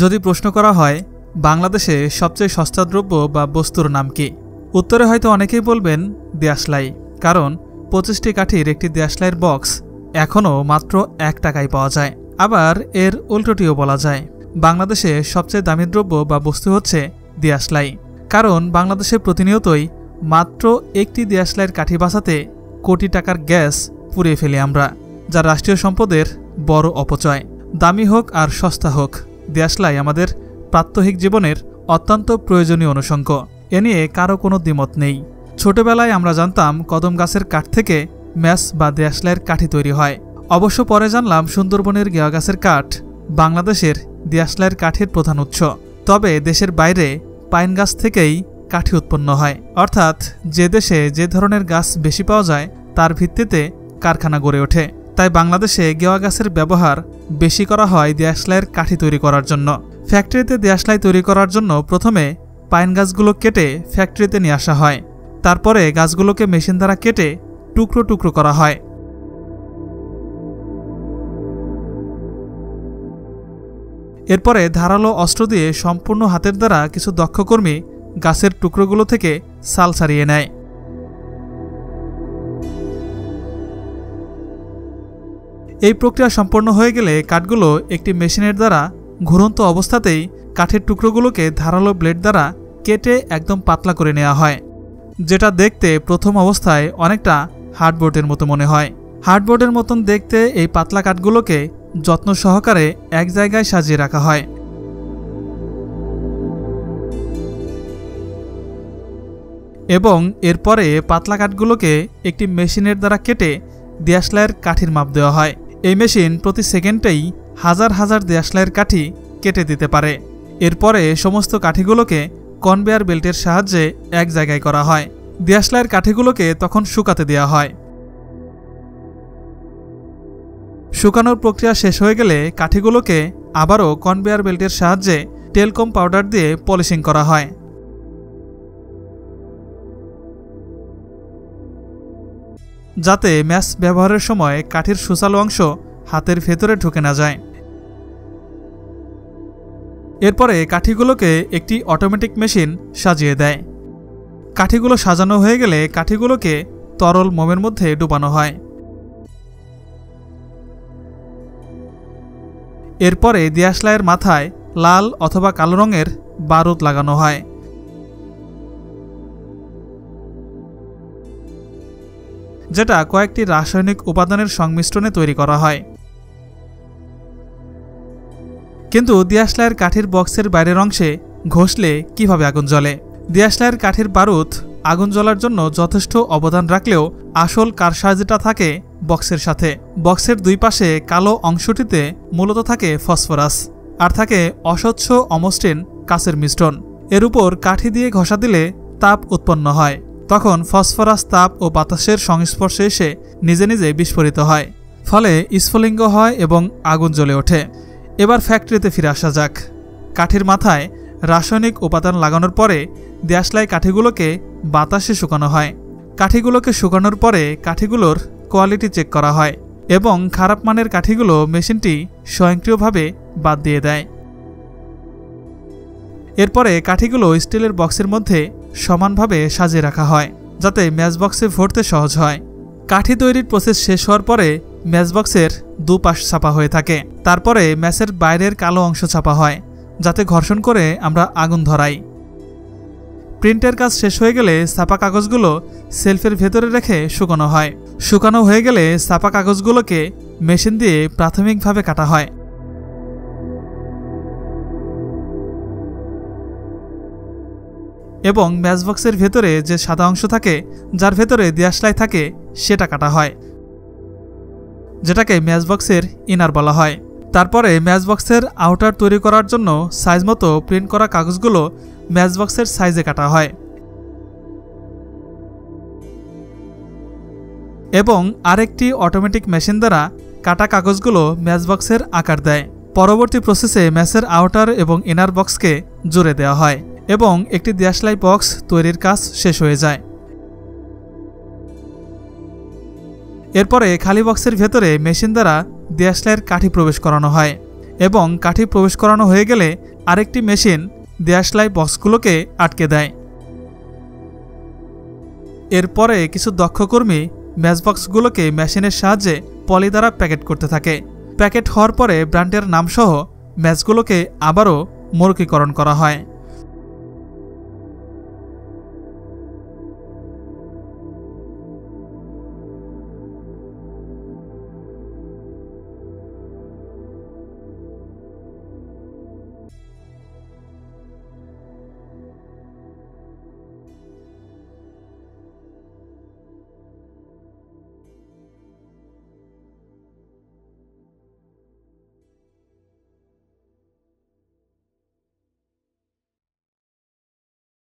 যদি প্রশ্ন করা হয় বাংলাদেশে সবচেয়ে সস্তা দ্রব্য বা বস্তুর নাম কি, উত্তরে হয়তো অনেকেই বলবেন দেশলাই। কারণ 25টি কাঠির একটি দেশলাইয়ের বক্স এখনও মাত্র 1 টাকায় পাওয়া যায়। আবার এর উল্টোটিও বলা যায়, বাংলাদেশে সবচেয়ে দামি দ্রব্য বা বস্তু হচ্ছে দেশলাই। কারণ বাংলাদেশে প্রতিনিয়তই মাত্র একটি দেশলাইয়ের কাঠি বাঁচাতে কোটি টাকার গ্যাস পুড়িয়ে ফেলি আমরা, যা রাষ্ট্রীয় সম্পদের বড় অপচয়। দামি হোক আর সস্তা হোক, দেশলাই আমাদের প্রাত্যহিক জীবনের অত্যন্ত প্রয়োজনীয় অনুষঙ্গ। এ নিয়ে কারো কোনো দ্বিমত নেই। ছোটবেলায় আমরা জানতাম কদম গাছের কাঠ থেকে ম্যাচ বা দেশলাইয়ের কাঠি তৈরি হয়। অবশ্য পরে জানলাম সুন্দরবনের গেওয়া গাছের কাঠ বাংলাদেশের দেশলাইয়ের কাঠের প্রধান উৎস। তবে দেশের বাইরে পাইন গাছ থেকেই কাঠি উৎপন্ন হয়, অর্থাৎ যে দেশে যে ধরনের গাছ বেশি পাওয়া যায় তার ভিত্তিতে কারখানা গড়ে ওঠে। তাই বাংলাদেশে গেওয়া গাছের ব্যবহার বেশি করা হয় দেশলাইয়ের কাঠি তৈরি করার জন্য। ফ্যাক্টরিতে দেশলাই তৈরি করার জন্য প্রথমে পাইন গাছগুলো কেটে ফ্যাক্টরিতে নিয়ে আসা হয়। তারপরে গাছগুলোকে মেশিন দ্বারা কেটে টুকরো টুকরো করা হয়। এরপরে ধারালো অস্ত্র দিয়ে সম্পূর্ণ হাতের দ্বারা কিছু দক্ষ কর্মী গাছের টুকরোগুলো থেকে ছাল ছাড়িয়ে নেয়। এই প্রক্রিয়া সম্পন্ন হয়ে গেলে কাঠগুলো একটি মেশিনের দ্বারা ঘুরন্ত অবস্থাতেই কাঠের টুকরোগুলোকে ধারালো ব্লেড দ্বারা কেটে একদম পাতলা করে নেওয়া হয়, যেটা দেখতে প্রথম অবস্থায় অনেকটা হার্ডবোর্ডের মতো মনে হয়। হার্ডবোর্ডের মতন দেখতে এই পাতলা কাঠগুলোকে যত্ন সহকারে এক জায়গায় সাজিয়ে রাখা হয়। এবং এরপরে পাতলা কাঠগুলোকে একটি মেশিনের দ্বারা কেটে দেশলাইয়ের কাঠির মাপ দেওয়া হয়। এই মেশিন প্রতি সেকেন্ডেই হাজার হাজার দেশলাইয়ের কাঠি কেটে দিতে পারে। এরপরে সমস্ত কাঠিগুলোকে কনভেয়ার বেল্টের সাহায্যে এক জায়গায় করা হয়। দেশলাইয়ের কাঠিগুলোকে তখন শুকাতে দেওয়া হয়। শুকানোর প্রক্রিয়া শেষ হয়ে গেলে কাঠিগুলোকে আবারও কনভেয়ার বেল্টের সাহায্যে টেলকম পাউডার দিয়ে পলিশিং করা হয়। যাতে ম্যাচ ব্যবহারের সময় কাঠির সুচালো অংশ হাতের ভেতরে ঢুকে না যায়। এরপরে কাঠিগুলোকে একটি অটোমেটিক মেশিন সাজিয়ে দেয়। কাঠিগুলো সাজানো হয়ে গেলে কাঠিগুলোকে তরল মোমের মধ্যে ডুবানো হয়। এরপরে দেশলাইয়ের মাথায় লাল অথবা কালো রঙের বারুদ লাগানো হয়। যেটা কয়েকটি রাসায়নিক উপাদানের সংমিশ্রণে তৈরি করা হয়। কিন্তু দেশলাইয়ের কাঠির বক্সের বাইরের অংশে ঘষলে কিভাবে আগুন জ্বলে? দেশলাইয়ের কাঠির বারুদ আগুন জ্বলার জন্য যথেষ্ট অবদান রাখলেও আসল কারসাজিটা থাকে বক্সের সাথে। বক্সের দুই পাশে কালো অংশটিতে মূলত থাকে ফসফরাস, আর থাকে অস্বচ্ছ অমসৃণ কাচের মিশ্রণ। এর উপর কাঠি দিয়ে ঘষা দিলে তাপ উৎপন্ন হয়। তখন ফসফরাস তাপ ও বাতাসের সংস্পর্শে এসে নিজে নিজে বিস্ফোরিত হয়, ফলে স্ফুলিঙ্গ হয় এবং আগুন জ্বলে ওঠে। এবার ফ্যাক্টরিতে ফিরে আসা যাক। কাঠির মাথায় রাসায়নিক উপাদান লাগানোর পরে দেশলাই কাঠিগুলোকে বাতাসে শুকানো হয়। কাঠিগুলোকে শুকানোর পরে কাঠিগুলোর কোয়ালিটি চেক করা হয় এবং খারাপ মানের কাঠিগুলো মেশিনটি স্বয়ংক্রিয়ভাবে বাদ দিয়ে দেয়। এরপরে কাঠিগুলো স্টিলের বক্সের মধ্যে সমানভাবে সাজিয়ে রাখা হয়, যাতে ম্যাচ বক্সে ভরতে সহজ হয়। কাঠি তৈরির প্রসেস শেষ হওয়ার পরে ম্যাচ বক্সের দুপাশ ছাপা হয়ে থাকে। তারপরে ম্যাচের বাইরের কালো অংশ ছাপা হয়, যাতে ঘর্ষণ করে আমরা আগুন ধরাই। প্রিন্টের কাজ শেষ হয়ে গেলে ছাপা কাগজগুলো সেলফের ভেতরে রেখে শুকানো হয়। শুকানো হয়ে গেলে ছাপা কাগজগুলোকে মেশিন দিয়ে প্রাথমিকভাবে কাটা হয়। এবং ম্যাচবক্সের ভেতরে যে সাদা অংশ থাকে, যার ভেতরে দেশলাই থাকে, সেটা কাটা হয়, যেটাকে ম্যাচবক্সের ইনার বলা হয়। তারপরে ম্যাচবক্সের আউটার তৈরি করার জন্য সাইজ মতো প্রিন্ট করা কাগজগুলো ম্যাচবক্সের সাইজে কাটা হয় এবং আরেকটি অটোমেটিক মেশিন দ্বারা কাটা কাগজগুলো ম্যাচবক্সের আকার দেয়। পরবর্তী প্রসেসে ম্যাচের আউটার এবং ইনার বক্সকে জুড়ে দেওয়া হয় এবং একটি দেশলাই বক্স তৈরির কাজ শেষ হয়ে যায়। এরপরে খালি বক্সের ভেতরে মেশিন দ্বারা দেশলাইয়ের কাঠি প্রবেশ করানো হয় এবং কাঠি প্রবেশ করানো হয়ে গেলে আরেকটি মেশিন দেশলাই বক্সগুলোকে আটকে দেয়। এরপরে কিছু দক্ষ কর্মী ম্যাচবক্সগুলোকে মেশিনের সাহায্যে পলি দ্বারা প্যাকেট করতে থাকে। প্যাকেট হওয়ার পরে ব্র্যান্ডের নামসহ ম্যাচগুলোকে আবারও মরকীকরণ করা হয়।